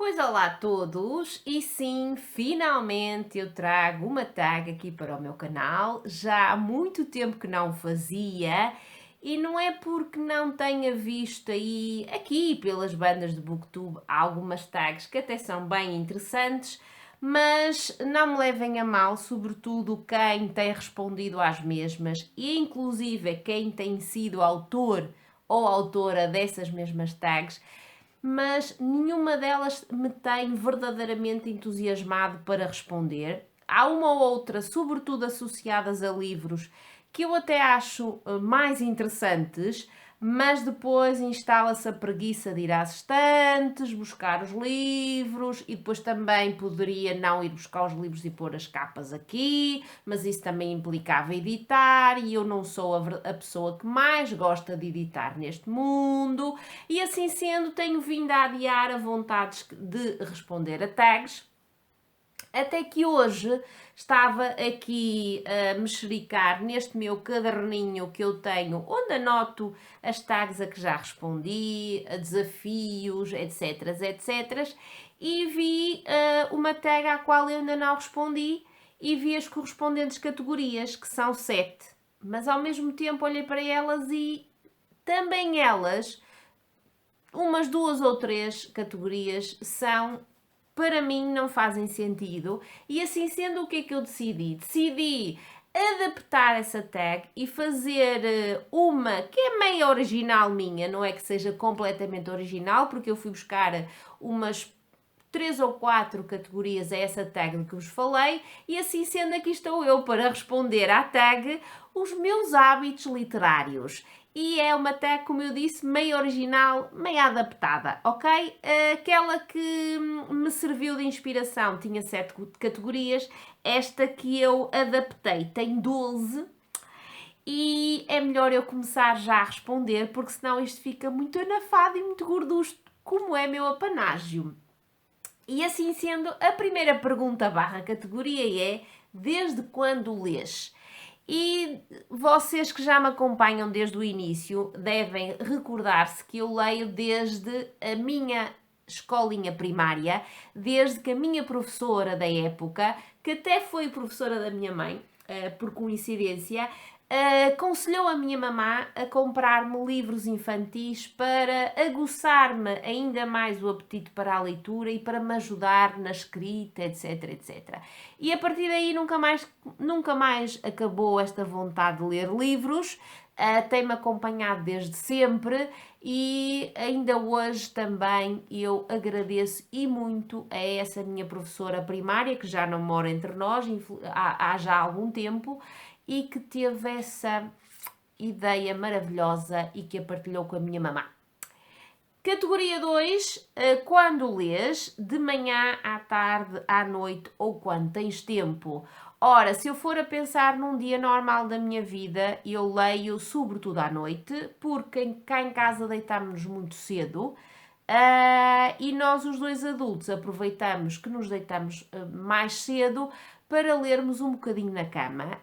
Pois olá a todos, e sim, finalmente eu trago uma tag aqui para o meu canal. Já há muito tempo que não o fazia e não é porque não tenha visto aí, aqui pelas bandas de Booktube, algumas tags que até são bem interessantes, mas não me levem a mal, sobretudo quem tem respondido às mesmas e inclusive quem tem sido autor ou autora dessas mesmas tags, mas nenhuma delas me tem verdadeiramente entusiasmado para responder. Há uma ou outra, sobretudo associadas a livros, que eu até acho mais interessantes, mas depois instala-se a preguiça de ir às estantes, buscar os livros, e depois também poderia não ir buscar os livros e pôr as capas aqui, mas isso também implicava editar, e eu não sou a pessoa que mais gosta de editar neste mundo, e assim sendo tenho vindo a adiar a vontade de responder a tags, até que hoje estava aqui a mexericar neste meu caderninho que eu tenho, onde anoto as tags a que já respondi, a desafios, etc, etc. E vi uma tag à qual eu ainda não respondi e vi as correspondentes categorias, que são 7. Mas ao mesmo tempo olhei para elas e também elas, umas duas ou três categorias, são, para mim, não fazem sentido. E assim sendo, o que é que eu decidi? Decidi adaptar essa tag e fazer uma que é meio original minha, não é que seja completamente original, porque eu fui buscar umas 3 ou 4 categorias a essa tag de que vos falei, e assim sendo, aqui estou eu para responder à tag os meus hábitos literários. E é uma tag, como eu disse, meio original, meio adaptada, ok? Aquela que me serviu de inspiração tinha 7 categorias, esta que eu adaptei tem 12, e é melhor eu começar já a responder, porque senão isto fica muito anafado e muito gorducho, como é meu apanágio. E assim sendo, a primeira pergunta barra categoria é: desde quando lês? E vocês que já me acompanham desde o início devem recordar-se que eu leio desde a minha escolinha primária, desde que a minha professora da época, que até foi professora da minha mãe, por coincidência, aconselhou a minha mamã a comprar-me livros infantis para aguçar-me ainda mais o apetite para a leitura e para me ajudar na escrita, etc, etc. E a partir daí nunca mais acabou esta vontade de ler livros. Tem-me acompanhado desde sempre e ainda hoje também eu agradeço e muito a essa minha professora primária, que já não mora entre nós há já algum tempo, e que teve essa ideia maravilhosa e que a partilhou com a minha mamã. Categoria 2, quando lês, de manhã, à tarde, à noite ou quando tens tempo. Ora, se eu for a pensar num dia normal da minha vida, eu leio sobretudo à noite, porque cá em casa deitamos-nos muito cedo. E nós, os dois adultos, aproveitamos que nos deitamos mais cedo para lermos um bocadinho na cama.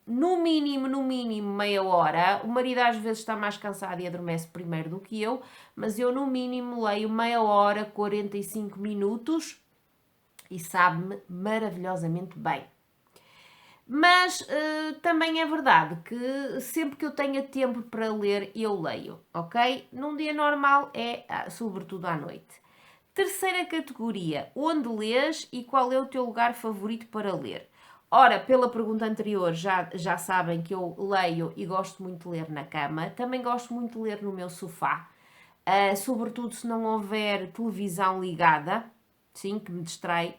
No mínimo meia hora. O marido às vezes está mais cansado e adormece primeiro do que eu, mas eu no mínimo leio meia hora, 45 minutos, e sabe-me maravilhosamente bem. Mas também é verdade que sempre que eu tenha tempo para ler, eu leio, ok? Num dia normal é sobretudo à noite. Terceira categoria, onde lês e qual é o teu lugar favorito para ler? Ora, pela pergunta anterior, já sabem que eu leio e gosto muito de ler na cama. Também gosto muito de ler no meu sofá, sobretudo se não houver televisão ligada, sim, que me distrai,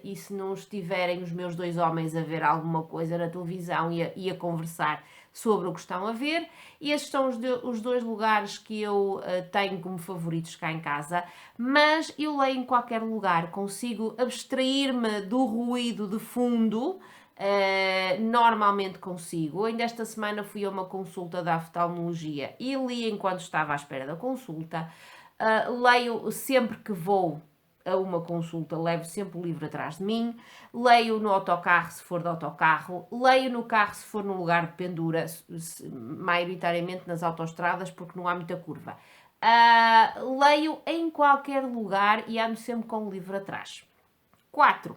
e se não estiverem os meus dois homens a ver alguma coisa na televisão e a conversar sobre o que estão a ver. E esses são os dois lugares que eu tenho como favoritos cá em casa, mas eu leio em qualquer lugar, consigo abstrair-me do ruído de fundo. Normalmente consigo. Ainda esta semana fui a uma consulta da oftalmologia e li enquanto estava à espera da consulta. Leio sempre que vou a uma consulta, levo sempre o livro atrás de mim, leio no autocarro se for de autocarro, leio no carro se for num lugar de pendura, maioritariamente nas autoestradas porque não há muita curva. Leio em qualquer lugar e ando sempre com o livro atrás. 4.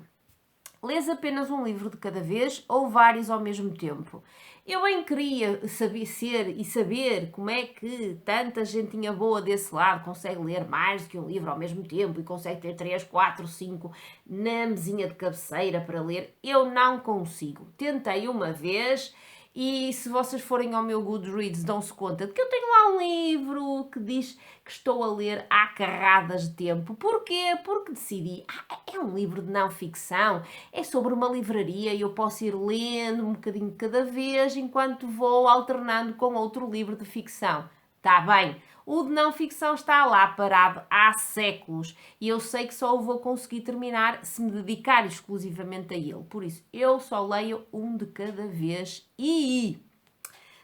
Lês apenas um livro de cada vez ou vários ao mesmo tempo? Eu bem queria saber como é que tanta gentinha boa desse lado consegue ler mais do que um livro ao mesmo tempo e consegue ter 3, 4, 5 na mesinha de cabeceira para ler. Eu não consigo. Tentei uma vez e se vocês forem ao meu Goodreads dão-se conta de que eu tenho lá um livro que diz que estou a ler há carradas de tempo. Porquê? Porque decidi, é um livro de não ficção, é sobre uma livraria e eu posso ir lendo um bocadinho de cada vez enquanto vou alternando com outro livro de ficção. Está bem, o de não ficção está lá parado há séculos e eu sei que só o vou conseguir terminar se me dedicar exclusivamente a ele. Por isso, eu só leio um de cada vez. E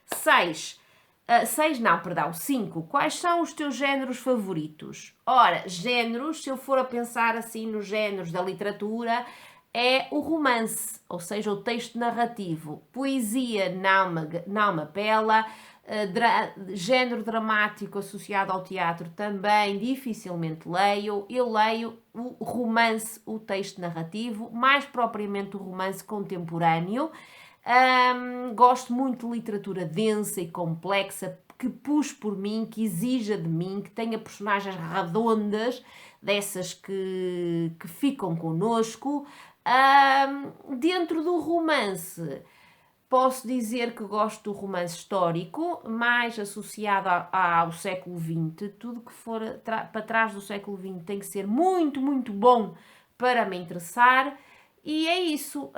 6. 6 não, perdão, 5. Quais são os teus géneros favoritos? Ora, géneros, se eu for a pensar assim nos géneros da literatura, é o romance, ou seja, o texto narrativo. Poesia não me apela. Género dramático associado ao teatro também dificilmente leio. Eu leio o romance, o texto narrativo, mais propriamente o romance contemporâneo. Gosto muito de literatura densa e complexa, que puxe por mim, que exija de mim, que tenha personagens redondas, dessas que ficam connosco. Dentro do romance, posso dizer que gosto do romance histórico, mais associado ao século XX. Tudo que for para trás do século XX tem que ser muito, muito bom para me interessar. E é isso,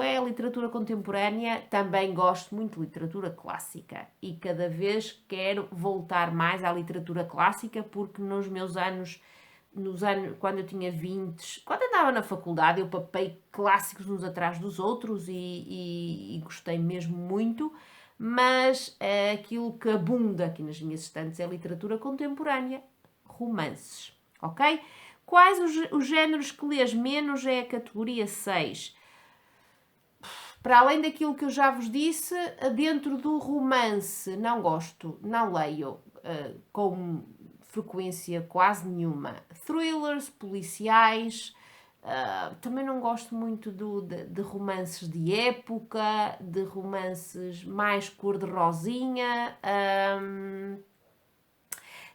é a literatura contemporânea. Também gosto muito de literatura clássica e cada vez quero voltar mais à literatura clássica porque nos anos, quando eu tinha 20, quando andava na faculdade, eu papei clássicos uns atrás dos outros e gostei mesmo muito, mas aquilo que abunda aqui nas minhas estantes é literatura contemporânea, romances, ok? Quais os géneros que lês menos é a categoria 6. Para além daquilo que eu já vos disse, dentro do romance não gosto, não leio com frequência quase nenhuma. Thrillers, policiais, também não gosto muito de romances de época, de romances mais cor-de-rosinha.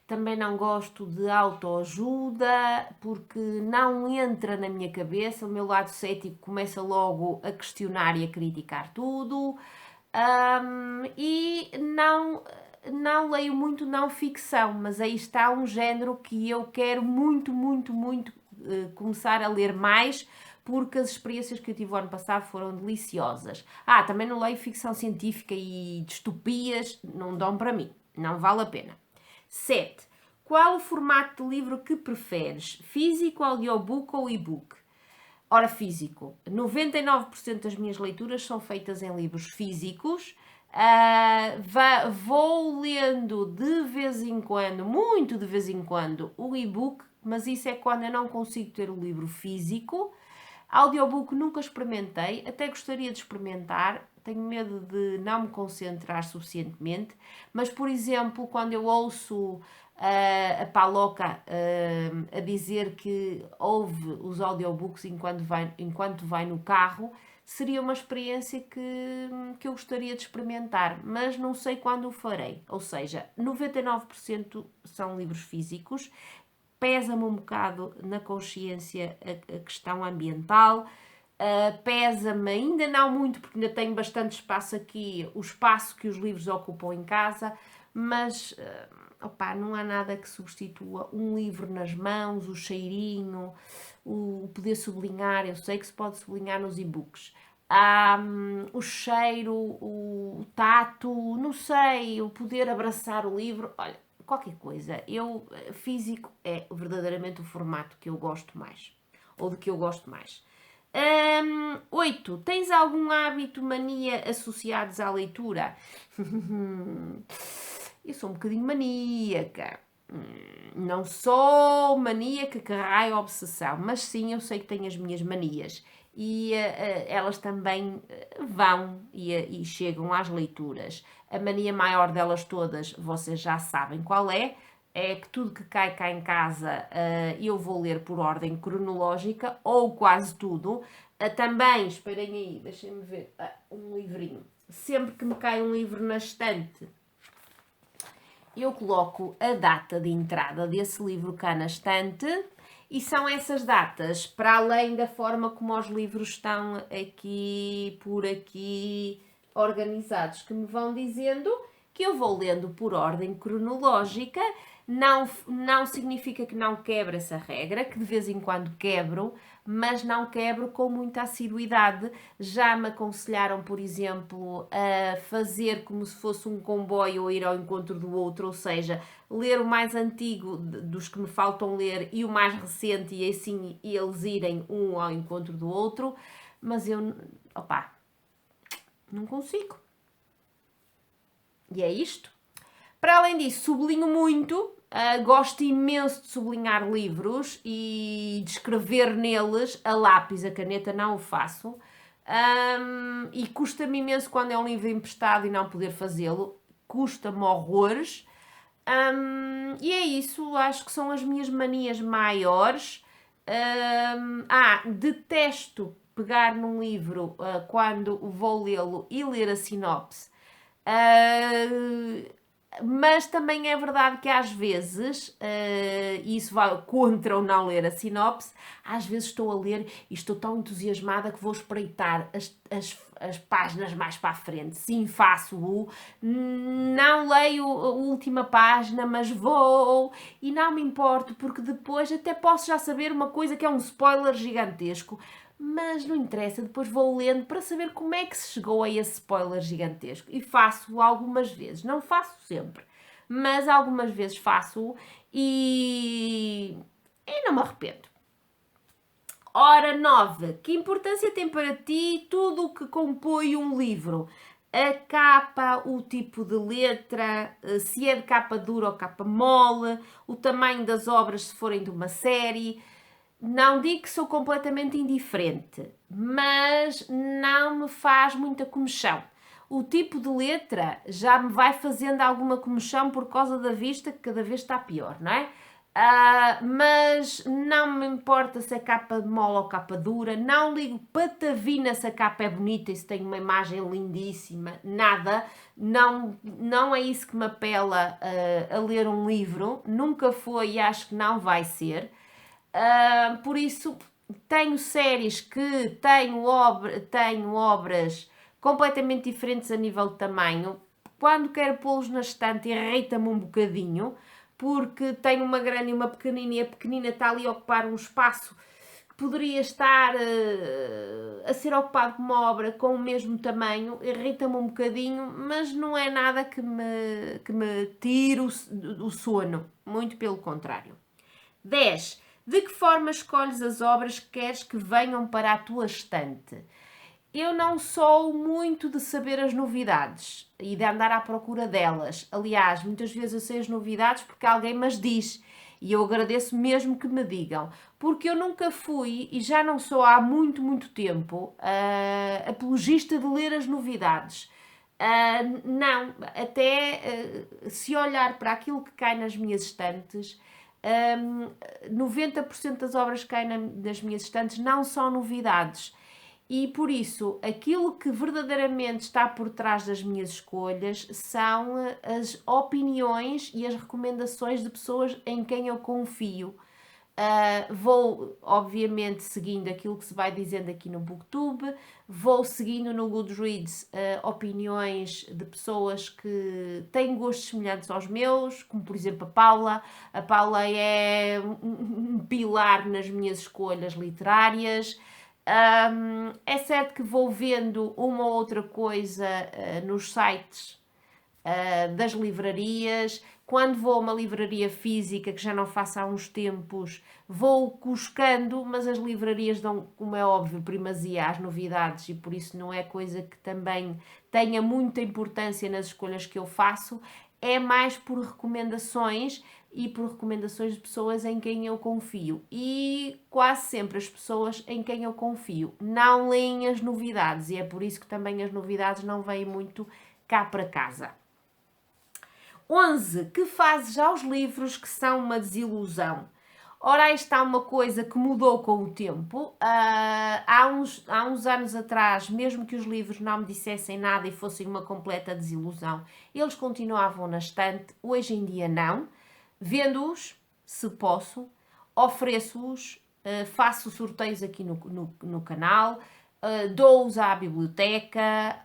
Também não gosto de autoajuda, porque não entra na minha cabeça. O meu lado cético começa logo a questionar e a criticar tudo. E não leio muito não ficção, mas aí está um género que eu quero muito, muito, muito começar a ler mais, porque as experiências que eu tive o ano passado foram deliciosas. Também não leio ficção científica e distopias, não dão para mim, não vale a pena. 7. Qual o formato de livro que preferes? Físico, audiobook ou e-book? Ora, físico. 99% das minhas leituras são feitas em livros físicos. Vou lendo de vez em quando, muito de vez em quando, o e-book, mas isso é quando eu não consigo ter o livro físico. Audiobook nunca experimentei, até gostaria de experimentar, tenho medo de não me concentrar suficientemente, mas, por exemplo, quando eu ouço a Paloca a dizer que ouve os audiobooks enquanto vai no carro, seria uma experiência que eu gostaria de experimentar, mas não sei quando o farei. Ou seja, 99% são livros físicos. Pesa-me um bocado na consciência a questão ambiental, pesa-me ainda não muito, porque ainda tenho bastante espaço aqui, o espaço que os livros ocupam em casa, mas não há nada que substitua um livro nas mãos, o cheirinho, o poder sublinhar. Eu sei que se pode sublinhar nos e-books. O cheiro, o tato, não sei, o poder abraçar o livro, olha, qualquer coisa. Físico é verdadeiramente o formato que eu gosto mais, ou de que eu gosto mais. 8. Tens algum hábito, mania associados à leitura? Eu sou um bocadinho maníaca. Não sou maníaca que raio obsessão, mas sim, eu sei que tenho as minhas manias. E elas também vão e chegam às leituras. A mania maior delas todas, vocês já sabem qual é. é que tudo que cai cá em casa eu vou ler por ordem cronológica, ou quase tudo. Também, esperem aí, deixem-me ver, um livrinho. Sempre que me cai um livro na estante, eu coloco a data de entrada desse livro cá na estante, e são essas datas, para além da forma como os livros estão aqui, por aqui, organizados, que me vão dizendo que eu vou lendo por ordem cronológica. Não significa que não quebre essa regra, que de vez em quando quebro, mas não quebro com muita assiduidade. Já me aconselharam, por exemplo, a fazer como se fosse um comboio ou ir ao encontro do outro, ou seja, ler o mais antigo dos que me faltam ler e o mais recente, e assim eles irem um ao encontro do outro, mas eu, opá, não consigo. E é isto. Para além disso, sublinho muito, gosto imenso de sublinhar livros e de escrever neles a lápis, a caneta não o faço. E custa-me imenso quando é um livro emprestado e não poder fazê-lo, custa-me horrores. E é isso, acho que são as minhas manias maiores. Detesto pegar num livro quando vou lê-lo e ler a sinopse. Mas também é verdade que às vezes, e isso vai contra o não ler a sinopse, às vezes estou a ler e estou tão entusiasmada que vou espreitar as páginas mais para a frente. Sim, faço-o, não leio a última página, mas vou, e não me importo, porque depois até posso já saber uma coisa que é um spoiler gigantesco, mas não interessa, depois vou lendo para saber como é que se chegou a esse spoiler gigantesco. E faço algumas vezes, não faço sempre, mas algumas vezes faço e não me arrependo. Ora, 9. Que importância tem para ti tudo o que compõe um livro? A capa, o tipo de letra, se é de capa dura ou capa mole, o tamanho das obras se forem de uma série. Não digo que sou completamente indiferente, mas não me faz muita comichão. O tipo de letra já me vai fazendo alguma comichão por causa da vista, que cada vez está pior, não é? Mas não me importa se é capa de mole ou capa dura, não ligo patavina se a capa é bonita e se tem uma imagem lindíssima, nada, não é isso que me apela a ler um livro, nunca foi e acho que não vai ser. Por isso, tenho séries que tenho obras completamente diferentes a nível de tamanho. Quando quero pô-los na estante, irrita-me um bocadinho, porque tenho uma grande e uma pequenina, e a pequenina está ali a ocupar um espaço que poderia estar a ser ocupado por uma obra com o mesmo tamanho. Irrita-me um bocadinho, mas não é nada que me tire o sono, muito pelo contrário. 10. De que forma escolhes as obras que queres que venham para a tua estante? Eu não sou muito de saber as novidades e de andar à procura delas. Aliás, muitas vezes eu sei as novidades porque alguém me as diz. E eu agradeço mesmo que me digam. Porque eu nunca fui, e já não sou há muito, muito tempo, apologista de ler as novidades. Não, até se olhar para aquilo que cai nas minhas estantes, 90% das obras que caem nas minhas estantes não são novidades. E por isso, aquilo que verdadeiramente está por trás das minhas escolhas são as opiniões e as recomendações de pessoas em quem eu confio. Vou, obviamente, seguindo aquilo que se vai dizendo aqui no BookTube, vou seguindo no Goodreads opiniões de pessoas que têm gostos semelhantes aos meus, como por exemplo a Paula. A Paula é um pilar nas minhas escolhas literárias. É certo que vou vendo uma ou outra coisa nos sites das livrarias. Quando vou a uma livraria física, que já não faço há uns tempos, vou cuscando, mas as livrarias dão, como é óbvio, primazia às novidades e por isso não é coisa que também tenha muita importância nas escolhas que eu faço. É mais por recomendações e por recomendações de pessoas em quem eu confio. E quase sempre as pessoas em quem eu confio não leem as novidades e é por isso que também as novidades não vêm muito cá para casa. 11. Que fazes aos livros que são uma desilusão? Ora, aí está uma coisa que mudou com o tempo. Há uns anos atrás, mesmo que os livros não me dissessem nada e fossem uma completa desilusão, eles continuavam na estante. Hoje em dia não. Vendo-os, se posso, ofereço-os, faço sorteios aqui no canal, dou-os à biblioteca.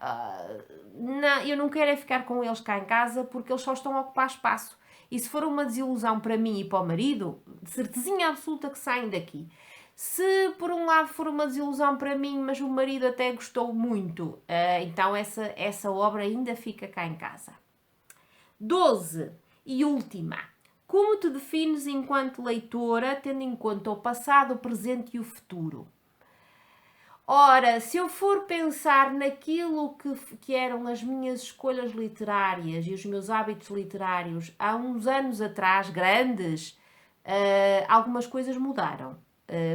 Eu não quero é ficar com eles cá em casa porque eles só estão a ocupar espaço. E se for uma desilusão para mim e para o marido, de certezinha absoluta que saem daqui. Se por um lado for uma desilusão para mim, mas o marido até gostou muito, então essa obra ainda fica cá em casa. 12. E última. Como te defines enquanto leitora, tendo em conta o passado, o presente e o futuro? Ora, se eu for pensar naquilo que eram as minhas escolhas literárias e os meus hábitos literários há uns anos atrás, grandes, algumas coisas mudaram.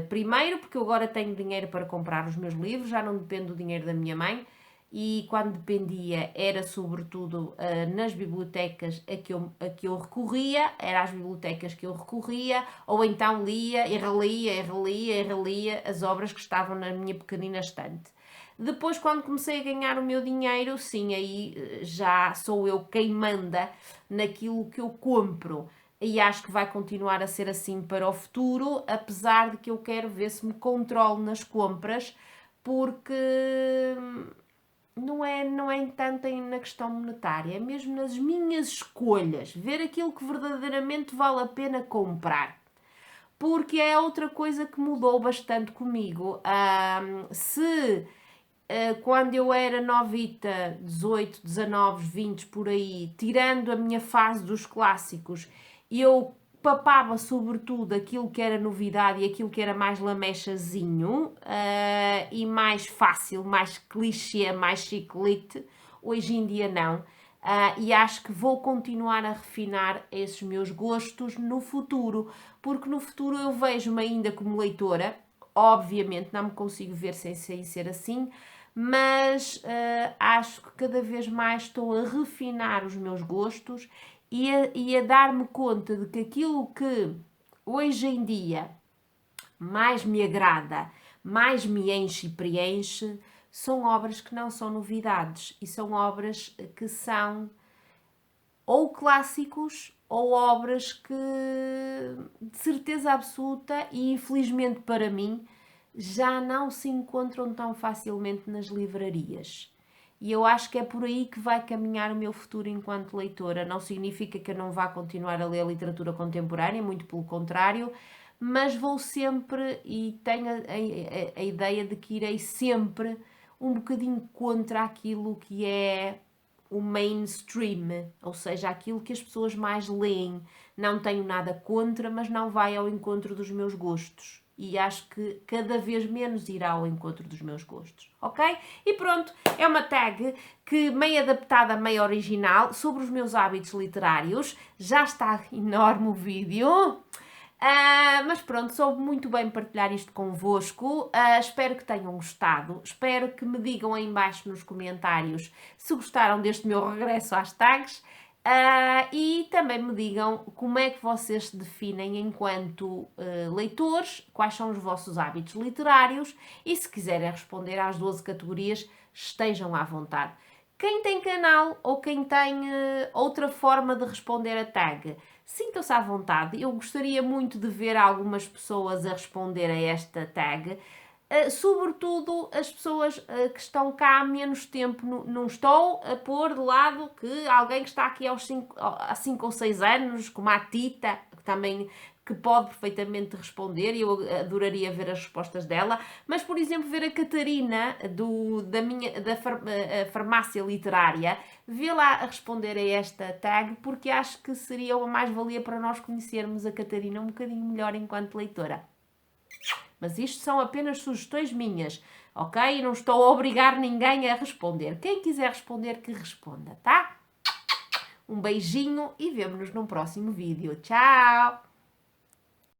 Primeiro, porque eu agora tenho dinheiro para comprar os meus livros, já não dependo do dinheiro da minha mãe, e quando dependia era sobretudo nas bibliotecas a que eu recorria, eram as bibliotecas que eu recorria, ou então lia e relia as obras que estavam na minha pequenina estante. Depois, quando comecei a ganhar o meu dinheiro, sim, aí já sou eu quem manda naquilo que eu compro. E acho que vai continuar a ser assim para o futuro, apesar de que eu quero ver se me controlo nas compras, porque não é tanto na questão monetária, é mesmo nas minhas escolhas, ver aquilo que verdadeiramente vale a pena comprar. Porque é outra coisa que mudou bastante comigo. Quando eu era novita, 18, 19, 20 por aí, tirando a minha fase dos clássicos, eu papava sobretudo aquilo que era novidade e aquilo que era mais lamechazinho e mais fácil, mais clichê, mais chiclete. Hoje em dia não. E acho que vou continuar a refinar esses meus gostos no futuro, porque no futuro eu vejo-me ainda como leitora. Obviamente não me consigo ver sem ser assim, mas acho que cada vez mais estou a refinar os meus gostos e a dar-me conta de que aquilo que hoje em dia mais me agrada, mais me enche e preenche, são obras que não são novidades e são obras que são ou clássicos ou obras que, de certeza absoluta e infelizmente para mim, já não se encontram tão facilmente nas livrarias. E eu acho que é por aí que vai caminhar o meu futuro enquanto leitora. Não significa que eu não vá continuar a ler literatura contemporânea, muito pelo contrário, mas vou sempre e tenho a ideia de que irei sempre um bocadinho contra aquilo que é o mainstream, ou seja, aquilo que as pessoas mais leem. Não tenho nada contra, mas não vai ao encontro dos meus gostos. E acho que cada vez menos irá ao encontro dos meus gostos, ok? E pronto, é uma tag que meio adaptada, meio original, sobre os meus hábitos literários. Já está enorme o vídeo. Mas pronto, soube muito bem partilhar isto convosco. Espero que tenham gostado. Espero que me digam aí embaixo nos comentários se gostaram deste meu regresso às tags. E também me digam como é que vocês se definem enquanto leitores, quais são os vossos hábitos literários e se quiserem responder às 12 categorias, estejam à vontade. Quem tem canal ou quem tem outra forma de responder a tag, sintam-se à vontade. Eu gostaria muito de ver algumas pessoas a responder a esta tag. Sobretudo as pessoas que estão cá há menos tempo. Não estou a pôr de lado que alguém que está aqui há 5 ou 6 anos, como a Tita, que também que pode perfeitamente responder e eu adoraria ver as respostas dela, mas por exemplo ver a Catarina da farmácia literária, vê-la a responder a esta tag, porque acho que seria uma mais-valia para nós conhecermos a Catarina um bocadinho melhor enquanto leitora. Mas isto são apenas sugestões minhas, ok? E não estou a obrigar ninguém a responder. Quem quiser responder, que responda, tá? Um beijinho e vemo-nos num próximo vídeo. Tchau!